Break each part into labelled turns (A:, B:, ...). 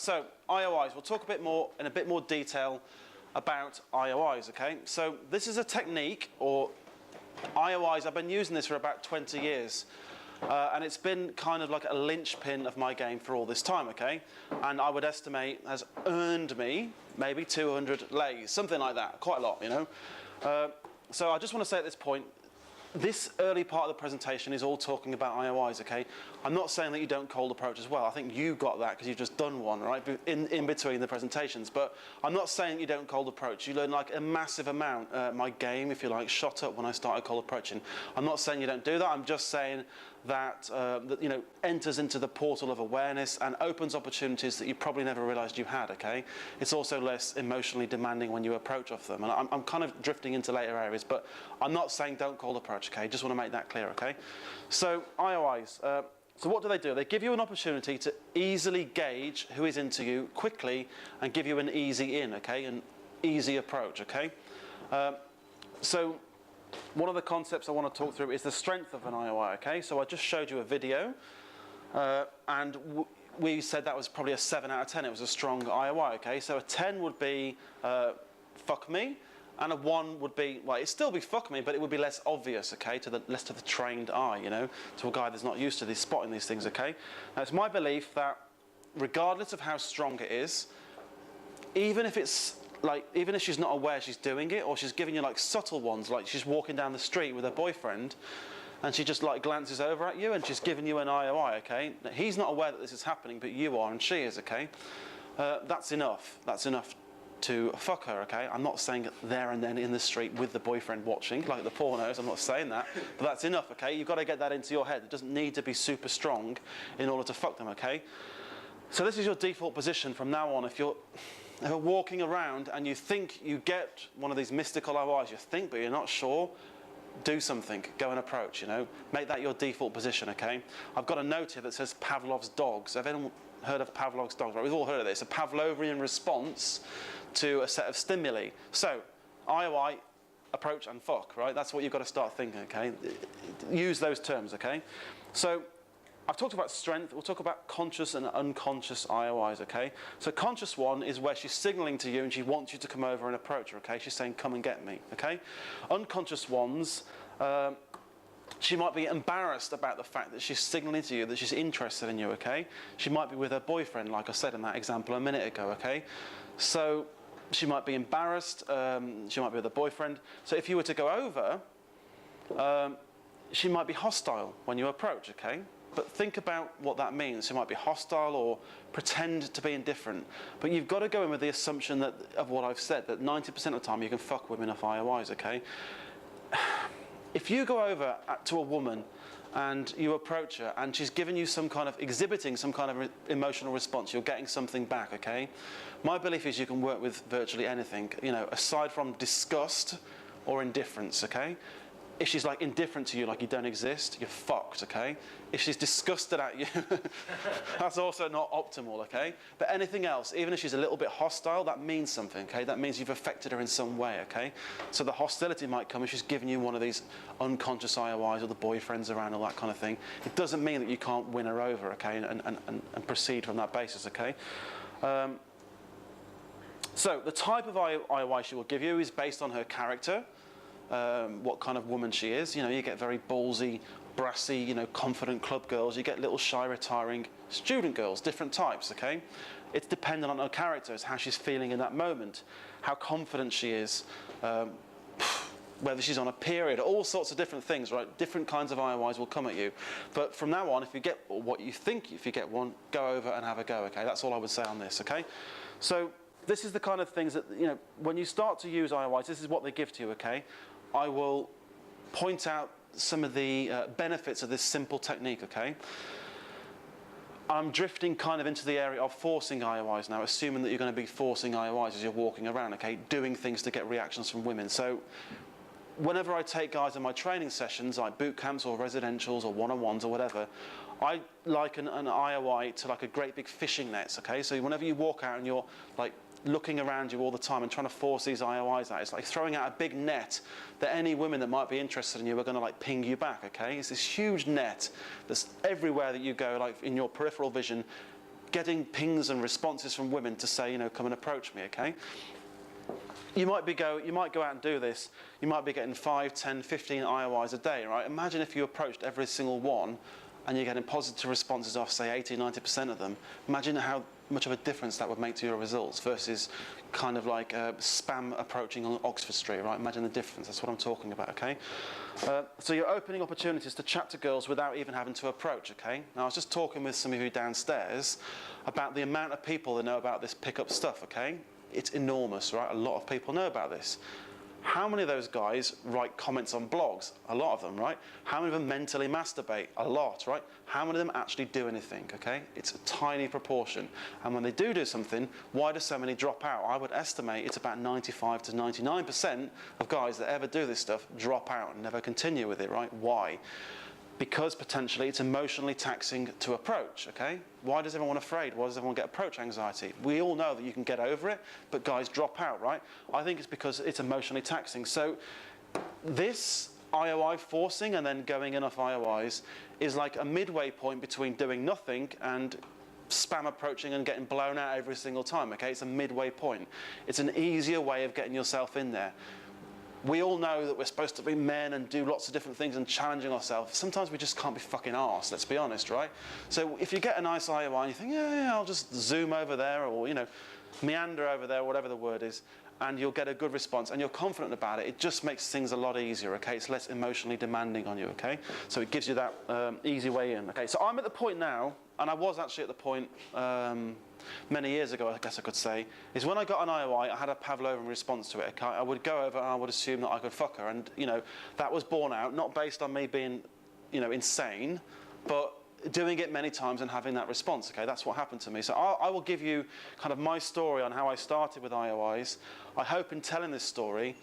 A: so IOIs. We'll talk in a bit more detail about IOIs, okay? So this is a technique, or IOIs, I've been using this for about 20 years. And it's been kind of like a linchpin of my game for all this time, okay? And I would estimate has earned me maybe 200 lays, something like that, quite a lot, you know? So I just want to say at this point, this early part of the presentation is all talking about IOIs, okay? I'm not saying that you don't cold approach as well. I think you got that because you've just done one, right, in between the presentations. But I'm not saying you don't cold approach. You learn like a massive amount. My game, if you like, shot up when I started cold approaching. I'm not saying you don't do that. I'm just saying that, you know, enters into the portal of awareness and opens opportunities that you probably never realized you had, okay? It's also less emotionally demanding when you approach off them. And I'm kind of drifting into later areas, but I'm not saying don't cold approach, okay? Just want to make that clear, okay? So IOIs. So what do? They give you an opportunity to easily gauge who is into you quickly and give you an easy in, okay? An easy approach, okay? So one of the concepts I want to talk through is the strength of an IOI, okay? So I just showed you a video, and we said that was probably a 7 out of 10. It was a strong IOI, okay? So a 10 would be fuck me, and a 1 would be, well, it'd still be fuck me, but it would be less obvious, okay, less to the trained eye, you know, to a guy that's not used to spotting these things, okay? Now, it's my belief that regardless of how strong it is, even if she's not aware she's doing it, or she's giving you like subtle ones, like she's walking down the street with her boyfriend, and she just like glances over at you and she's giving you an IOI, okay? Now, he's not aware that this is happening, but you are, and she is, okay? That's enough. That's enough to fuck her, okay? I'm not saying there and then in the street with the boyfriend watching, like the pornos, I'm not saying that, but that's enough, okay? You've got to get that into your head. It doesn't need to be super strong in order to fuck them, okay? So this is your default position from now on. If you're walking around and you think you get one of these mystical IOIs, you think, but you're not sure, do something, go and approach, you know? Make that your default position, okay? I've got a note here that says Pavlov's dogs. Have anyone heard of Pavlov's dogs? Right, we've all heard of this. A Pavlovian response to a set of stimuli. So, IOI, approach and fuck, right? That's what you've got to start thinking, okay? Use those terms, okay? So, I've talked about strength. We'll talk about conscious and unconscious IOIs, okay? So conscious one is where she's signaling to you and she wants you to come over and approach her, okay? She's saying, come and get me, okay? Unconscious ones, she might be embarrassed about the fact that she's signaling to you that she's interested in you, okay? She might be with her boyfriend, like I said in that example a minute ago, okay? So she might be embarrassed, she might be with her boyfriend. So if you were to go over, she might be hostile when you approach, okay? But think about what that means. She might be hostile or pretend to be indifferent. But you've got to go in with the assumption that, of what I've said, that 90% of the time you can fuck women off IOIs, okay? If you go over to a woman and you approach her and she's giving you exhibiting some kind of emotional response, you're getting something back, okay? My belief is you can work with virtually anything, you know, aside from disgust or indifference, okay? If she's like indifferent to you, like you don't exist, you're fucked, okay? If she's disgusted at you, that's also not optimal, okay? But anything else, even if she's a little bit hostile, that means something, okay? That means you've affected her in some way, okay? So the hostility might come if she's giving you one of these unconscious IOIs or the boyfriends around, all that kind of thing. It doesn't mean that you can't win her over, okay? And proceed from that basis, okay? So the type of IOI she will give you is based on her character. What kind of woman she is. You know, you get very ballsy, brassy, you know, confident club girls. You get little shy, retiring student girls, different types, okay? It's dependent on her character, it's how she's feeling in that moment, how confident she is, whether she's on a period, all sorts of different things, right? Different kinds of IOIs will come at you. But from now on, if you get what you think, if you get one, go over and have a go, okay? That's all I would say on this, okay? So this is the kind of things that, you know, when you start to use IOIs, this is what they give to you, okay? I will point out some of the benefits of this simple technique, okay? I'm drifting kind of into the area of forcing IOIs now, assuming that you're going to be forcing IOIs as you're walking around, okay? Doing things to get reactions from women. So whenever I take guys in my training sessions, like boot camps or residentials or one-on-ones or whatever, I liken an IOI to like a great big fishing nets, okay? So whenever you walk out and you're like looking around you all the time and trying to force these IOIs out, it's like throwing out a big net that any women that might be interested in you are going to like ping you back, okay? It's this huge net that's everywhere that you go, like in your peripheral vision, getting pings and responses from women to say, you know, come and approach me, okay? You might go out and do this. You might be getting 5, 10, 15 IOIs a day, right? Imagine if you approached every single one and you're getting positive responses off, say, 80, 90% of them. Imagine how much of a difference that would make to your results versus kind of like spam approaching on Oxford Street, right? Imagine the difference. That's what I'm talking about, okay? So you're opening opportunities to chat to girls without even having to approach, okay? Now, I was just talking with some of you downstairs about the amount of people that know about this pickup stuff, okay? It's enormous, right? A lot of people know about this. How many of those guys write comments on blogs? A lot of them, right? How many of them mentally masturbate? A lot, right? How many of them actually do anything, okay? It's a tiny proportion. And when they do something, why do so many drop out? I would estimate it's about 95 to 99% of guys that ever do this stuff drop out and never continue with it, right? Why? Because potentially it's emotionally taxing to approach, okay? Why does everyone afraid? Why does everyone get approach anxiety? We all know that you can get over it, but guys drop out, right? I think it's because it's emotionally taxing. So this IOI forcing and then going enough IOIs is like a midway point between doing nothing and spam approaching and getting blown out every single time, okay? It's a midway point. It's an easier way of getting yourself in there. We all know that we're supposed to be men and do lots of different things and challenging ourselves. Sometimes we just can't be fucking arsed, let's be honest, right? So if you get a nice IOI and you think, yeah, I'll just zoom over there or, you know, meander over there, whatever the word is, and you'll get a good response and you're confident about it, it just makes things a lot easier, okay? It's less emotionally demanding on you, okay? So it gives you that easy way in, okay? So I'm at the point now, and I was actually at the point many years ago, I guess I could say, is when I got an IOI, I had a Pavlovian response to it. Okay? I would go over and I would assume that I could fuck her, and you know that was borne out not based on me being, you know, insane, but doing it many times and having that response. Okay, that's what happened to me. So I will give you kind of my story on how I started with IOIs. I hope in telling this story,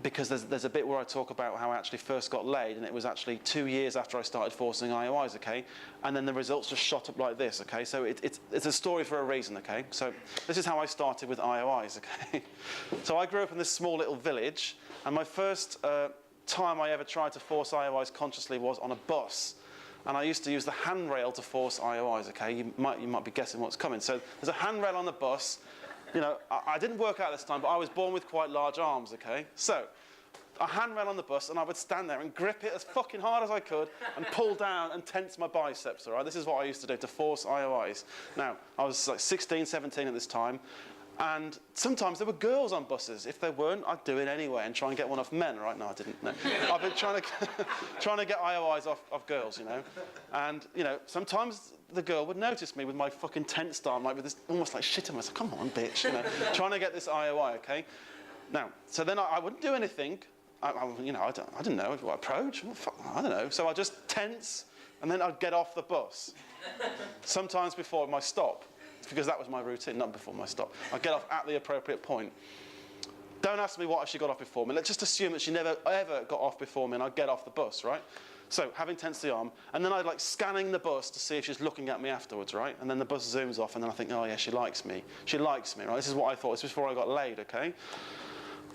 A: because there's a bit where I talk about how I actually first got laid, and it was actually 2 years after I started forcing IOIs, okay? And then the results just shot up like this, okay? So it's a story for a reason, okay? So this is how I started with IOIs, okay? So I grew up in this small little village, and my first time I ever tried to force IOIs consciously was on a bus. And I used to use the handrail to force IOIs, okay? You might be guessing what's coming. So there's a handrail on the bus. You know, I didn't work out this time, but I was born with quite large arms, okay? So, a handrail on the bus, and I would stand there and grip it as fucking hard as I could and pull down and tense my biceps, all right? This is what I used to do to force IOIs. Now, I was like 16, 17 at this time, and sometimes there were girls on buses. If there weren't, I'd do it anyway and try and get one off men, right? No, I didn't, no. I've been trying to get IOIs off girls, you know? And, you know, sometimes the girl would notice me with my fucking tense arm, like with this, almost like shit in myself. Come on, bitch, you know, trying to get this IOI, okay? Now, so then I wouldn't do anything. You know, I didn't know. What approach? Well, fuck, I don't know. So I just tense, and then I'd get off the bus. Sometimes before my stop, because that was my routine, not before my stop. I'd get off at the appropriate point. Don't ask me what if she got off before me. Let's just assume that she never, ever got off before me, and I'd get off the bus, right? So, having tensed the arm, and then I'd like scanning the bus to see if she's looking at me afterwards, right? And then the bus zooms off, and then I think, oh yeah, she likes me. She likes me, right? This is what I thought. This was before I got laid, okay?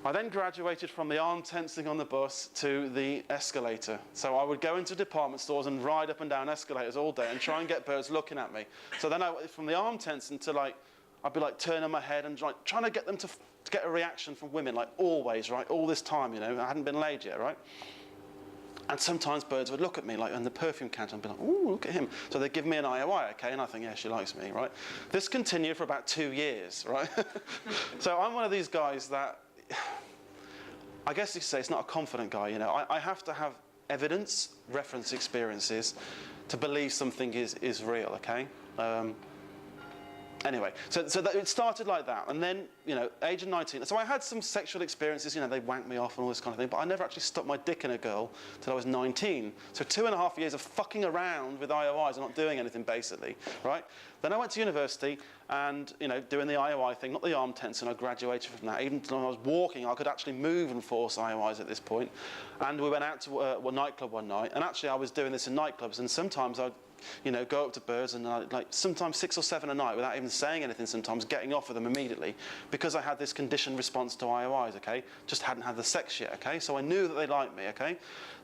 A: I then graduated from the arm tensing on the bus to the escalator. So I would go into department stores and ride up and down escalators all day and try and get birds looking at me. So then from the arm tensing to like, I'd be like turning my head and like trying to get them to get a reaction from women, like always, right? All this time, you know, I hadn't been laid yet, right? And sometimes birds would look at me, like in the perfume counter, and be like, ooh, look at him. So they'd give me an IOI, okay? And I think, yeah, she likes me, right? This continued for about 2 years, right? So I'm one of these guys that, I guess you could say it's not a confident guy, you know. I have to have evidence, reference experiences, to believe something is real, okay? Anyway, so that it started like that, and then, you know, age of 19. So I had some sexual experiences, you know, they wanked me off and all this kind of thing, but I never actually stuck my dick in a girl till I was 19. So 2.5 years of fucking around with IOIs and not doing anything, basically, right? Then I went to university and, you know, doing the IOI thing, not the arm tense, and I graduated from that. Even when I was walking, I could actually move and force IOIs at this point. And we went out to a nightclub one night, and actually I was doing this in nightclubs, and sometimes I'd, you know, go up to birds and like sometimes 6 or 7 a night without even saying anything, sometimes getting off with them immediately, because I had this conditioned response to IOIs, okay? Just hadn't had the sex yet, okay? So I knew that they liked me, okay?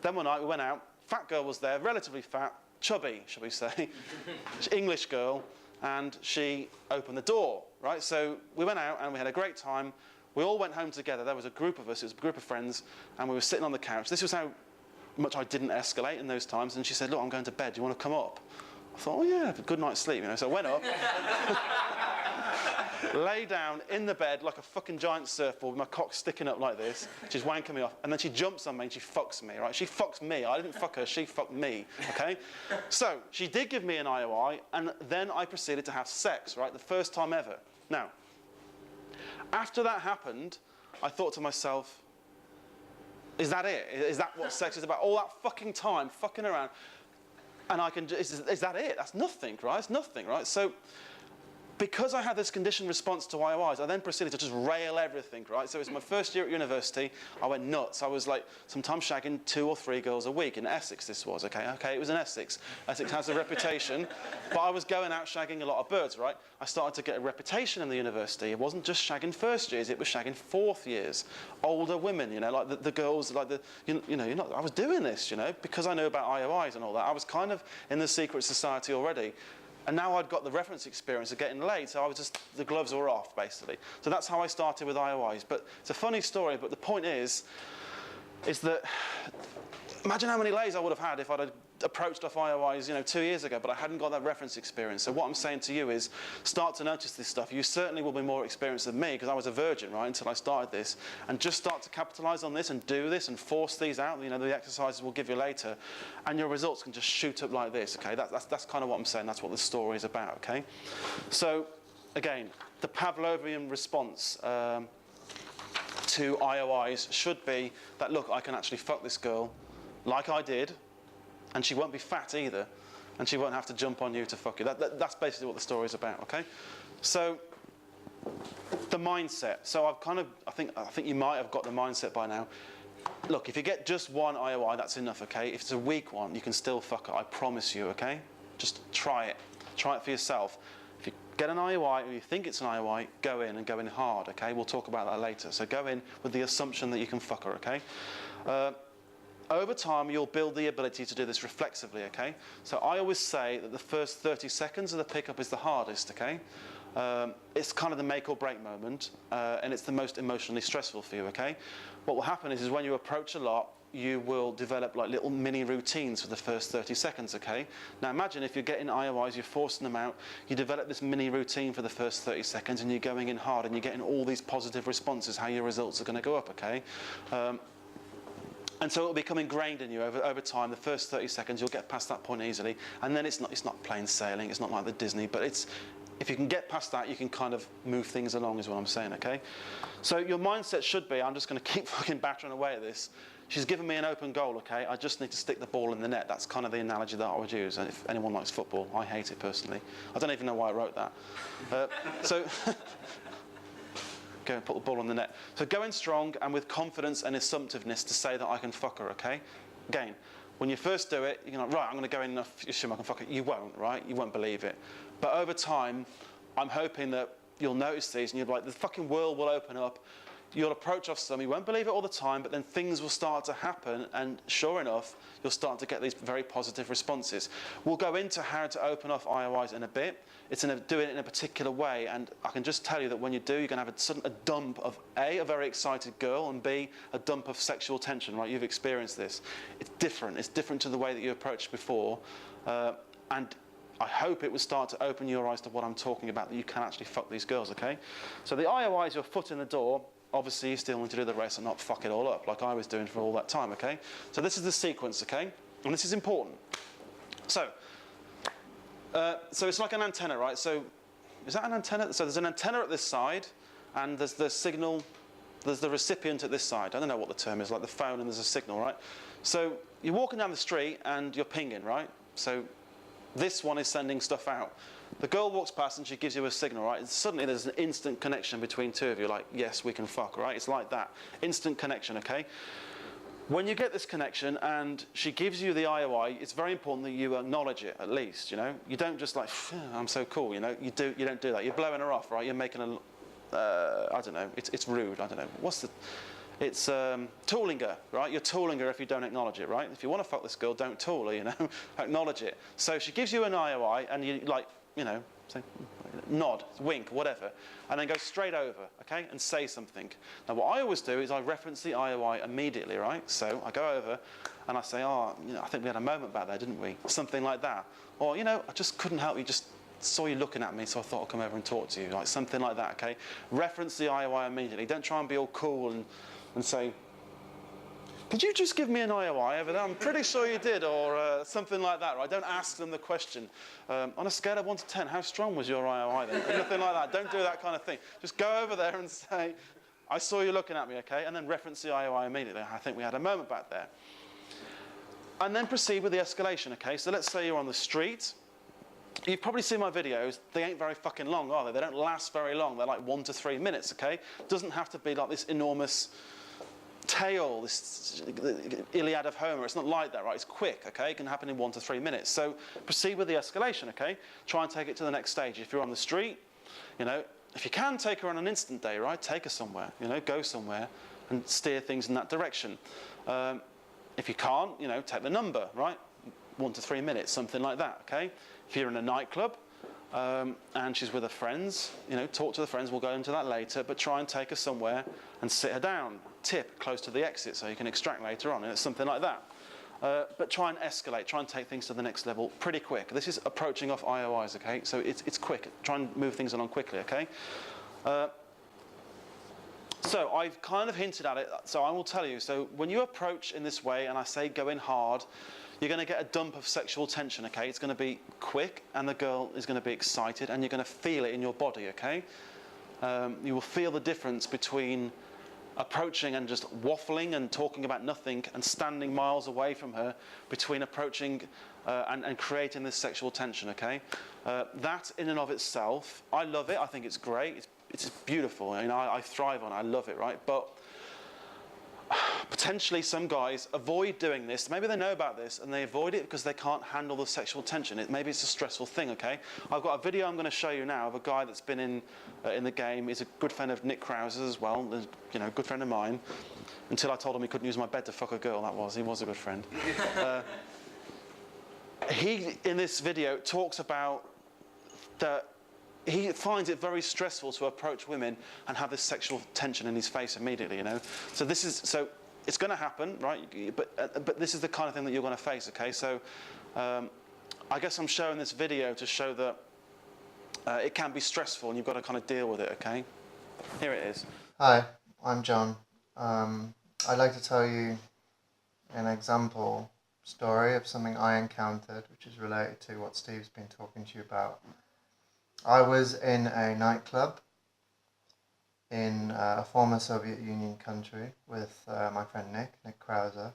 A: Then one night we went out, fat girl was there, relatively fat, chubby, shall we say, English girl, and she opened the door, right? So we went out and we had a great time. We all went home together. There was a group of us, it was a group of friends, and we were sitting on the couch. This was how much I didn't escalate in those times. And she said, look, I'm going to bed. Do you want to come up? I thought, oh yeah, good night's sleep, you know. So I went up, lay down in the bed like a fucking giant surfboard with my cock sticking up like this. She's wanking me off. And then she jumps on me and she fucks me, right? She fucks me. I didn't fuck her, she fucked me, okay? So she did give me an IOI, and then I proceeded to have sex, right? The first time ever. Now, after that happened, I thought to myself, is that it? Is that what sex is about? All that fucking time fucking around. And I can just, is that it? That's nothing, right? It's nothing, right? So, because I had this conditioned response to IOIs, I then proceeded to just rail everything, right? So it was my first year at university. I went nuts. I was like, sometimes shagging 2 or 3 girls a week. In Essex this was, okay? Okay, it was in Essex. Essex has a reputation. But I was going out shagging a lot of birds, right? I started to get a reputation in the university. It wasn't just shagging first years, it was shagging 4th years. Older women, you know, like the girls, like I was doing this, you know, because I knew about IOIs and all that. I was kind of in the secret society already. And now I'd got the reference experience of getting laid, so I was just, the gloves were off, basically. So that's how I started with IOIs. But it's a funny story, but the point is that, imagine how many lays I would have had if I'd have approached off IOIs, you know, 2 years ago, but I hadn't got that reference experience. So what I'm saying to you is, start to notice this stuff. You certainly will be more experienced than me, because I was a virgin, right, until I started this. And just start to capitalize on this and do this and force these out, you know, the exercises we'll give you later, and your results can just shoot up like this, okay? That's kind of what I'm saying. That's what the story is about, okay? So, again, the Pavlovian response to IOIs should be that, look, I can actually fuck this girl like I did, and she won't be fat either, and she won't have to jump on you to fuck you. That's basically what the story is about, okay? So, the mindset. So I've kind of, I think you might have got the mindset by now. Look, if you get just one IOI, that's enough, okay? If it's a weak one, you can still fuck her, I promise you, okay? Just try it. Try it for yourself. If you get an IOI, or you think it's an IOI, go in and go in hard, okay? We'll talk about that later. So go in with the assumption that you can fuck her, okay? Over time, you'll build the ability to do this reflexively, okay? So I always say that the first 30 seconds of the pickup is the hardest, okay? It's kind of the make or break moment, and it's the most emotionally stressful for you, okay? What will happen is when you approach a lot, you will develop like little mini routines for the first 30 seconds, okay? Now imagine if you're getting IOIs, you're forcing them out, you develop this mini routine for the first 30 seconds and you're going in hard and you're getting all these positive responses, how your results are going to go up, okay? And so it will become ingrained in you over time. The first 30 seconds, you'll get past that point easily. And then it's not plain sailing. It's not like the Disney. But if you can get past that, you can kind of move things along is what I'm saying, okay? So your mindset should be, I'm just going to keep fucking battering away at this. She's given me an open goal, okay? I just need to stick the ball in the net. That's kind of the analogy that I would use. And if anyone likes football, I hate it personally. I don't even know why I wrote that. Go and put the ball on the net. So go in strong and with confidence and assumptiveness to say that I can fuck her, okay? Again, when you first do it, you're like, right, I'm going to go in and assume I can fuck her. You won't, right? You won't believe it. But over time, I'm hoping that you'll notice these and you'll be like, the fucking world will open up. You'll approach off some, you won't believe it all the time, but then things will start to happen, and sure enough, you'll start to get these very positive responses. We'll go into how to open off IOIs in a bit. It's do it in a particular way, and I can just tell you that when you do, you're going to have a dump of A, a very excited girl, and B, a dump of sexual tension, right? You've experienced this. It's different. It's different to the way that you approached before, and I hope it will start to open your eyes to what I'm talking about, that you can actually fuck these girls, okay? So the IOI is your foot in the door. Obviously, you still need to do the rest and not fuck it all up like I was doing for all that time, okay? So this is the sequence, okay? And this is important. So it's like an antenna, right? So is that an antenna? So there's an antenna at this side, and there's the signal, there's the recipient at this side. I don't know what the term is, like the phone and there's a signal, right? So you're walking down the street and you're pinging, right? So this one is sending stuff out. The girl walks past and she gives you a signal, right? And suddenly there's an instant connection between two of you, like, yes, we can fuck, right? It's like that. Instant connection, okay? When you get this connection and she gives you the IOI, it's very important that you acknowledge it, at least, you know? You don't just like, I'm so cool, you know? You don't do that. You're blowing her off, right? You're making a, I don't know, it's rude, I don't know. It's tooling her, right? You're tooling her if you don't acknowledge it, right? If you want to fuck this girl, don't tool her, you know, acknowledge it. So she gives you an IOI, and you like, you know, say, nod, wink, whatever, and then go straight over, okay, and say something. Now, what I always do is I reference the IOI immediately, right? So I go over and I say, oh, you know, I think we had a moment back there, didn't we? Something like that. Or, you know, I just couldn't help you, just saw you looking at me, so I thought I'd come over and talk to you, like something like that, okay? Reference the IOI immediately. Don't try and be all cool and say, could you just give me an IOI over there? I'm pretty sure you did, or something like that, right? Don't ask them the question. On a scale of 1 to 10, how strong was your IOI then? Nothing like that. Don't do that kind of thing. Just go over there and say, I saw you looking at me, okay? And then reference the IOI immediately. I think we had a moment back there. And then proceed with the escalation, okay? So let's say you're on the street. You've probably seen my videos. They ain't very fucking long, are they? They don't last very long. They're like 1 to 3 minutes, okay? It doesn't have to be like this enormous tale, this Iliad of Homer. It's not like that, right? It's quick, okay? It can happen in 1 to 3 minutes. So proceed with the escalation, okay? Try and take it to the next stage. If you're on the street, you know, if you can take her on an instant day, right? Take her somewhere, you know, go somewhere and steer things in that direction. If you can't, you know, take the number, right? 1 to 3 minutes, something like that, okay? If you're in a nightclub and she's with her friends, you know, talk to the friends, we'll go into that later, but try and take her somewhere and sit her down, tip close to the exit so you can extract later on, and it's something like that. But try and escalate, try and take things to the next level pretty quick. This is approaching off IOIs, okay? So it's quick, try and move things along quickly, okay? So I've kind of hinted at it, so I will tell you. So when you approach in this way, and I say go in hard, you're going to get a dump of sexual tension, okay? It's going to be quick, and the girl is going to be excited, and you're going to feel it in your body, okay? You will feel the difference between approaching and just waffling and talking about nothing and standing miles away from her, between approaching and creating this sexual tension, okay? That in and of itself, I love it. I think it's great. It's beautiful. I mean, I thrive on it. I love it, right? But potentially some guys avoid doing this. Maybe they know about this and they avoid it because they can't handle the sexual tension. Maybe it's a stressful thing, okay? I've got a video I'm going to show you now of a guy that's been in the game. He's a good friend of Nick Krause's as well, you know, a good friend of mine. Until I told him he couldn't use my bed to fuck a girl, he was a good friend. He, in this video, talks about that he finds it very stressful to approach women and have this sexual tension in his face immediately, you know. So it's going to happen, right? But this is the kind of thing that you're going to face, okay? So I guess I'm showing this video to show that it can be stressful and you've got to kind of deal with it, okay? Here it is.
B: Hi, I'm John. I'd like to tell you an example story of something I encountered, which is related to what Steve's been talking to you about. I was in a nightclub in a former Soviet Union country with my friend Nick Krause.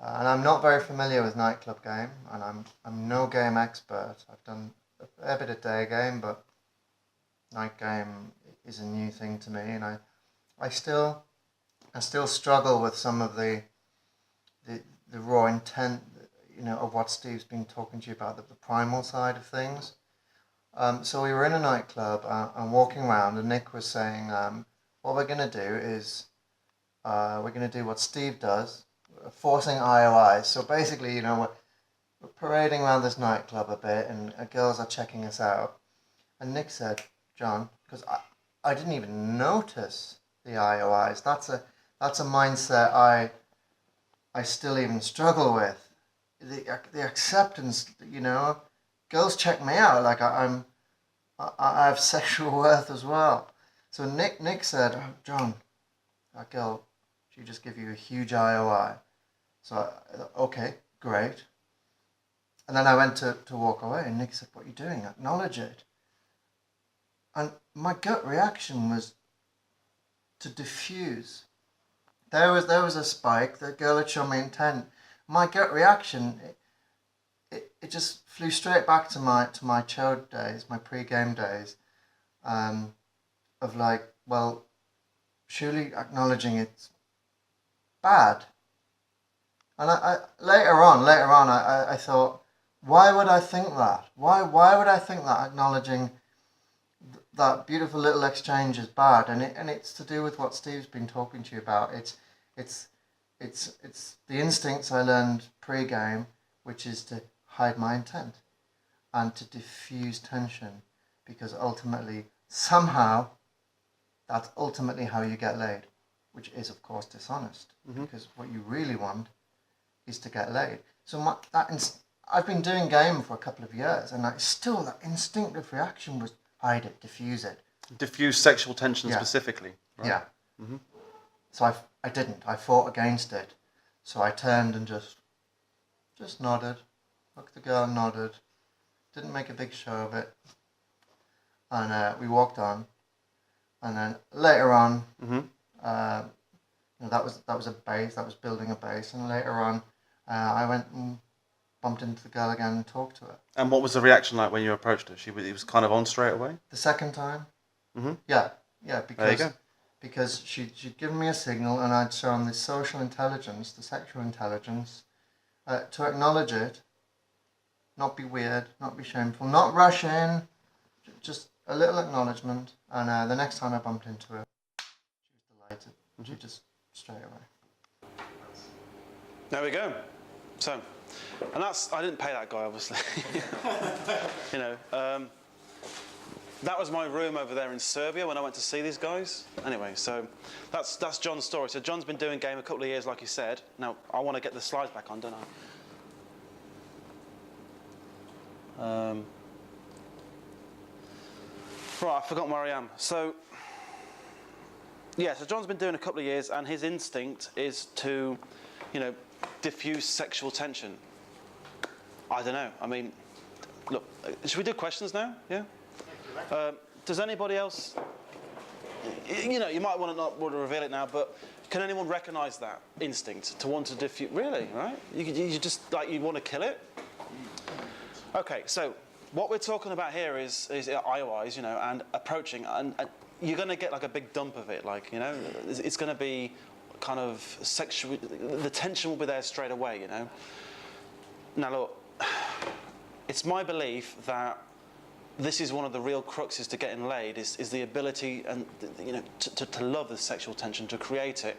B: And I'm not very familiar with nightclub game, and I'm no game expert. I've done a fair bit of day game, but night game is a new thing to me, and I still struggle with some of the raw intent, you know, of what Steve's been talking to you about, the primal side of things. So we were in a nightclub and walking around, and Nick was saying, what we're going to do is we're going to do what Steve does, forcing IOIs. So basically, you know, we're parading around this nightclub a bit, and girls are checking us out. And Nick said, John, because I didn't even notice the IOIs. That's a mindset I still even struggle with. The acceptance, you know. Girls check me out, like I have sexual worth as well. So Nick said, oh, John, that girl, she just give you a huge IOI. So I thought, okay, great. And then I went to walk away, and Nick said, what are you doing? Acknowledge it. And my gut reaction was to diffuse. There was a spike. The girl had shown me intent. My gut reaction, it just flew straight back to my chode days, my pre-game days, of like, well, surely acknowledging it's bad. And I later on, I thought, why would I think that? Why would I think that acknowledging that beautiful little exchange is bad, and it's to do with what Steve's been talking to you about. It's the instincts I learned pre-game, which is to hide my intent and to diffuse tension, because ultimately, somehow, that's ultimately how you get laid, which is, of course, dishonest, because what you really want is to get laid. So I've been doing game for a couple of years, and still that instinctive reaction was hide it, diffuse it.
A: Diffuse sexual tension specifically. Right?
B: Yeah. So I didn't. I fought against it. So I turned and just nodded, looked at the girl and nodded, didn't make a big show of it, and we walked on. And then later on, that was a base. That was building a base. And later on, I went and bumped into the girl again and talked to her.
A: And what was the reaction like when you approached her? It was kind of on straight away?
B: The second time? Yeah, because she'd given me a signal, and I'd shown the social intelligence, the sexual intelligence, to acknowledge it, not be weird, not be shameful, not rush in, just a little acknowledgement. And the next time I bumped into her, she was delighted. She just straight away.
A: There we go. So, and I didn't pay that guy, obviously. You know, that was my room over there in Serbia when I went to see these guys. Anyway, so that's John's story. So John's been doing game a couple of years, like he said. Now, I want to get the slides back on, don't I? Right, I've forgotten where I am. So, yeah, so John's been doing a couple of years, and his instinct is to, you know, diffuse sexual tension. I don't know. I mean, look, should we do questions now? Yeah? Does anybody else, you know, you might want to not want to reveal it now, but can anyone recognise that instinct to want to diffuse? Really, right? You just, like, you want to kill it? Okay, so what we're talking about here is IOIs, you know, and approaching, and you're going to get like a big dump of it, like, you know, it's going to be kind of sexual, the tension will be there straight away, you know. Now look, it's my belief that this is one of the real cruxes to getting laid, is the ability and, you know, to love the sexual tension, to create it,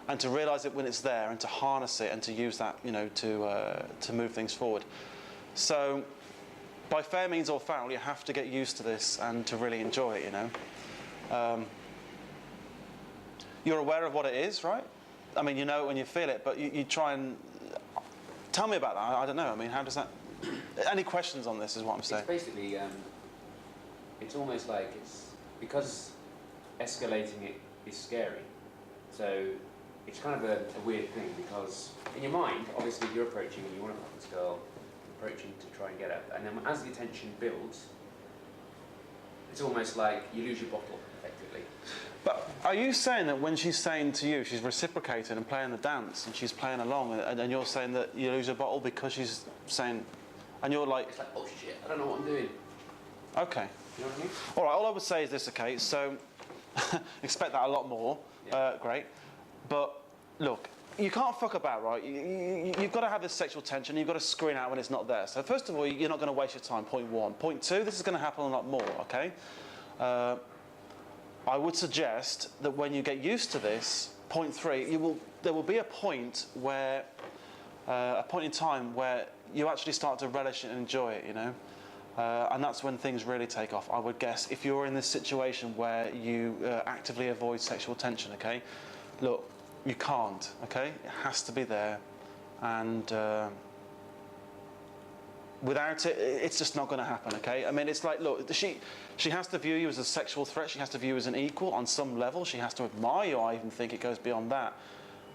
A: and to realise it when it's there, and to harness it, and to use that, you know, to move things forward. So, by fair means or foul, you have to get used to this and to really enjoy it, you know. You're aware of what it is, right? I mean, you know it when you feel it, but you try and... Tell me about that. I don't know. I mean, how does that... Any questions on this is what I'm saying.
C: It's basically, it's almost like because escalating it is scary. So it's kind of a weird thing, because in your mind, obviously you're approaching and you want to fuck this girl, approaching to try and get her, and then as the tension builds, it's almost like you lose your bottle, effectively.
A: But are you saying that when she's saying to you, she's reciprocating and playing the dance, and she's playing along, and you're saying that you lose your bottle because she's saying, and you're like...
C: It's like, oh shit, I don't know what I'm doing.
A: Okay.
C: You know what I mean?
A: All right, all I would say is this, okay, so expect that a lot more, great, but look, you can't fuck about, right? You've got to have this sexual tension. You've got to screen out when it's not there. So first of all, you're not going to waste your time, point one. Point two, this is going to happen a lot more, okay? I would suggest that when you get used to this, point three, there will be a point where, a point in time where you actually start to relish it and enjoy it, you know? And that's when things really take off, I would guess, if you're in this situation where you actively avoid sexual tension, okay? Look, you can't, okay? It has to be there, and without it, it's just not going to happen, okay? I mean, it's like, look, she has to view you as a sexual threat. She has to view you as an equal on some level. She has to admire you. I even think it goes beyond that.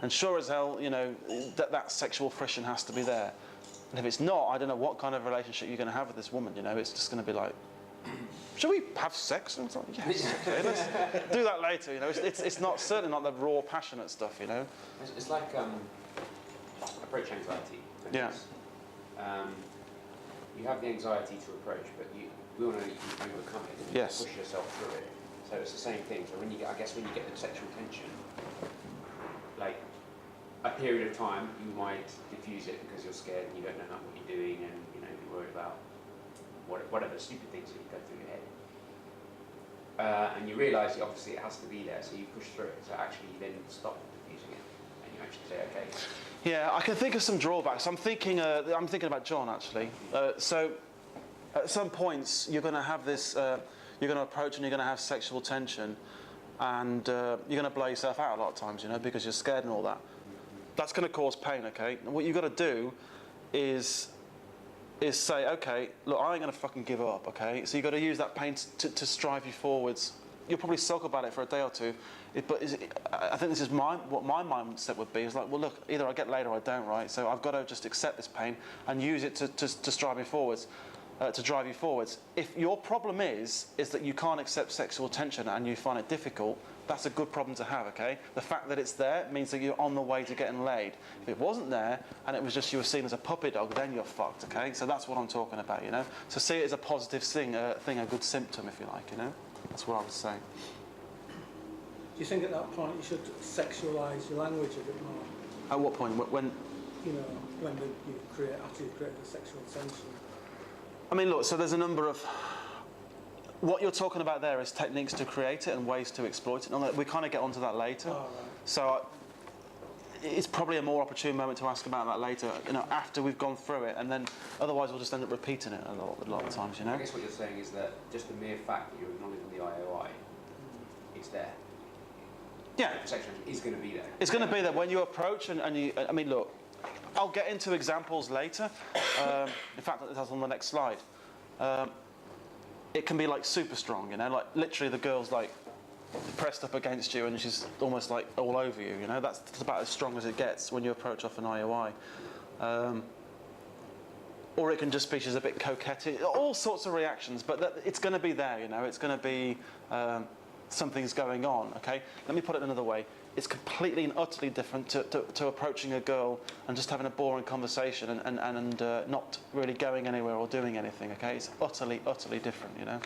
A: And sure as hell, you know, that sexual friction has to be there. And if it's not, I don't know what kind of relationship you're going to have with this woman, you know? It's just going to be like, shall we have sex? And it's like, yes, okay, let's do that later, you know? It's not, certainly not the raw, passionate stuff, you know?
C: It's like approach anxiety.
A: Yeah.
C: You have the anxiety to approach, but we want to overcome it and
A: Yes.
C: push yourself through it. So it's the same thing. So when you get, I guess when you get the sexual tension, like a period of time, you might diffuse it because you're scared and you don't know what you're doing, and you know you're worried about whatever stupid things that you go through your head. and you realise obviously it has to be there, so you push through it. So actually, you then stop using it, and you actually say, okay.
A: Yeah, I can think of some drawbacks. I'm thinking about John actually. So, at some points, you're going to have this. You're going to approach and you're going to have sexual tension, and you're going to blow yourself out a lot of times, you know, because you're scared and all that. That's going to cause pain, okay? And what you've got to do is say, okay, look, I ain't going to fucking give up, okay? So you've got to use that pain to strive you forwards. You'll probably sulk about it for a day or two, I think this is what my mindset would be. Is like, well, look, either I get laid or I don't, right? So I've got to just accept this pain and use it to strive me forwards. To drive you forwards. If your problem is that you can't accept sexual tension and you find it difficult, that's a good problem to have, okay? The fact that it's there means that you're on the way to getting laid. If it wasn't there and it was just you were seen as a puppy dog, then you're fucked, okay? So that's what I'm talking about, you know? So see it as a positive thing, a good symptom, if you like, you know? That's what I would say.
D: Do you think at that point you should sexualise your language a bit more?
A: At what point? When?
D: You know, when after you've created the sexual tension.
A: I mean, look, so there's a number of... What you're talking about there is techniques to create it and ways to exploit it. And we kind of get onto that later.
D: Oh, right.
A: So it's probably a more opportune moment to ask about that later, you know, after we've gone through it, and then otherwise we'll just end up repeating it a lot of times, you know?
C: I guess what you're saying is that just the mere fact that you're acknowledging the IOI, it's there.
A: Yeah.
C: Section is going to be there.
A: It's going to be there when you approach and you... I mean, look, I'll get into examples later. In fact, that's on the next slide. It can be like super strong, you know, like literally the girl's like pressed up against you and she's almost like all over you, you know. That's about as strong as it gets when you approach off an IOI. Or it can just be she's a bit coquette. All sorts of reactions, but it's going to be there, you know. It's going to be something's going on, okay? Let me put it another way. It's completely and utterly different to approaching a girl and just having a boring conversation and not really going anywhere or doing anything, okay? It's utterly, utterly different, you know?